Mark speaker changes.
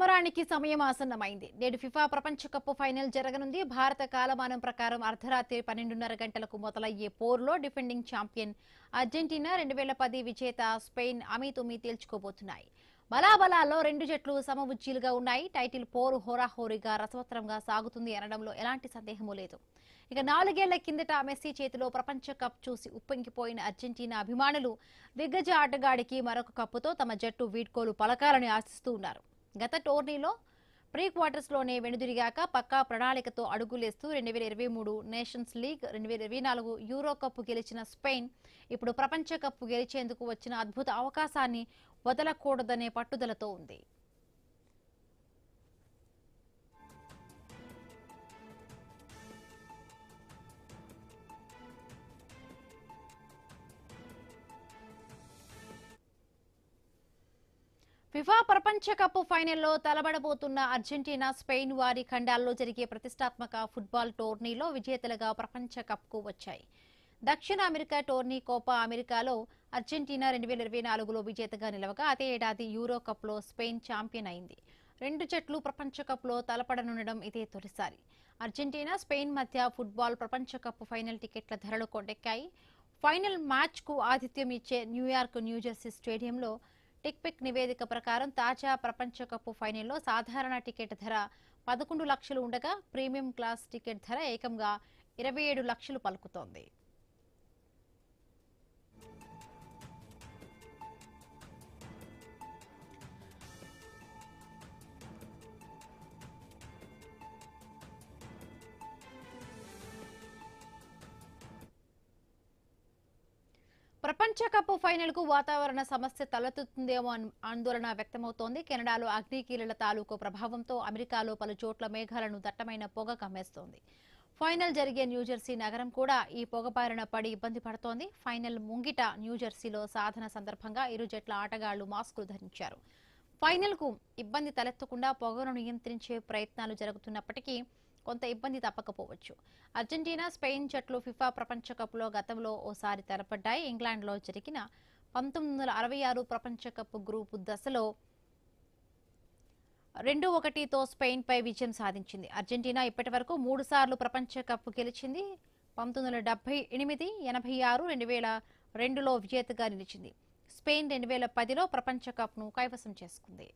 Speaker 1: సమరానికి సమయం ఆసన్నమైంది. నేడు ఫిఫా ప్రపంచ కప్ ఫైనల్ జరగనుంది. భారత కాలమానం ప్రకారం అర్ధరాత్రి 12:30 గంటలకు మొదలయ్యే పోరులో డిఫెండింగ్ ఛాంపియన్ అర్జెంటీనా, 2010 విజేత స్పెయిన్ అమీతుమీ తేల్చుకోబోతున్నాయి. బలాబలాల్లో రెండు జట్లు సమవుజ్జీలుగా ఉన్నాయి. టైటిల్ పోరు హోరాహోరీగా రసవత్తరంగా సాగుతుంది అనడంలో ఎలాంటి సందేహమూ లేదు. ఇక 4 ఏళ్ల కిందట మెస్సీ చేతిలో ప్రపంచ కప్ చూసి ఉప్పొంగిపోయిన అర్జెంటీనా అభిమానులు దిగ్గజ ఆటగాడికి మరొక కప్పుతో తమ జట్టు వీడ్కోలు పలకాలని ఆశిస్తూ ఉన్నారు. గత టోర్నీలో ప్రీ క్వార్టర్స్ లోనే వెనుదిరిగాక పక్కా ప్రణాళికతో అడుగులేస్తూ 2023 నేషన్స్ లీగ్, 2024 యూరో కప్ గెలిచిన స్పెయిన్ ఇప్పుడు ప్రపంచ కప్ గెలిచేందుకు వచ్చిన అద్భుత అవకాశాన్ని వదలకూడదనే పట్టుదలతో ఉంది. ఫిఫా ప్రపంచ కప్ ఫైనల్లో తలబడబోతున్న అర్జెంటీనా, స్పెయిన్ వారి ఖండాల్లో జరిగే ప్రతిష్టాత్మక ఫుట్బాల్ టోర్నీలో విజేతలుగా ప్రపంచ కప్కు వచ్చాయి. దక్షిణ అమెరికా టోర్నీ కోపా అమెరికాలో అర్జెంటీనా 2024లో విజేతగా నిలవగా, అదే ఏడాది యూరో కప్లో స్పెయిన్ ఛాంపియన్ అయింది. రెండు జట్లు ప్రపంచ కప్లో తలపడనుండడం ఇదే తొలిసారి. అర్జెంటీనా, స్పెయిన్ మధ్య ఫుట్బాల్ ప్రపంచ కప్ ఫైనల్ టికెట్ల ధరలు కొండెక్కాయి. ఫైనల్ మ్యాచ్కు ఆతిథ్యం ఇచ్చే న్యూయార్క్, న్యూజెర్సీ స్టేడియంలో టిక్పిక్ నివేదిక ప్రకారం తాజా ప్రపంచ కప్ ఫైనల్లో సాధారణ టికెట్ ధర 11 లక్షలు ఉండగా, ప్రీమియం క్లాస్ టికెట్ ధర ఏకంగా 27 లక్షలు పలుకుతోంది. ప్రపంచ కప్ ఫైనల్ కు వాతావరణ సమస్య తలెత్తుతుందేమో ఆందోళన వ్యక్తమవుతోంది. కెనడాలో అగ్నికీలల తాలూకు ప్రభావంతో అమెరికాలో పలు చోట్ల మేఘాలను దట్టమైన పొగ కమ్మేస్తోంది. ఫైనల్ జరిగే న్యూజెర్సీ నగరం కూడా ఈ పొగబారిన పడి ఇబ్బంది పడుతోంది. ఫైనల్ ముంగిట న్యూజెర్సీలో సాధన సందర్భంగా ఇరు జట్ల ఆటగాళ్లు మాస్కులు ధరించారు. ఫైనల్ కు ఇబ్బంది తలెత్తకుండా పొగను నియంత్రించే ప్రయత్నాలు జరుగుతున్నప్పటికీ కొంత ఇబ్బంది తప్పకపోవచ్చు. అర్జెంటీనా, స్పెయిన్ జట్లు ఫిఫా ప్రపంచ కప్లో గతంలో ఓసారి తలపడ్డాయి. ఇంగ్లాండ్లో జరిగిన 1966 ప్రపంచ కప్ గ్రూపు దశలో 2-1తో స్పెయిన్పై విజయం సాధించింది. అర్జెంటీనా ఇప్పటి వరకు 3 సార్లు ప్రపంచ కప్ గెలిచింది. 1978, 86, 2002లో విజేతగా నిలిచింది. స్పెయిన్ 2010లో ప్రపంచ కప్ను కైవసం చేసుకుంది.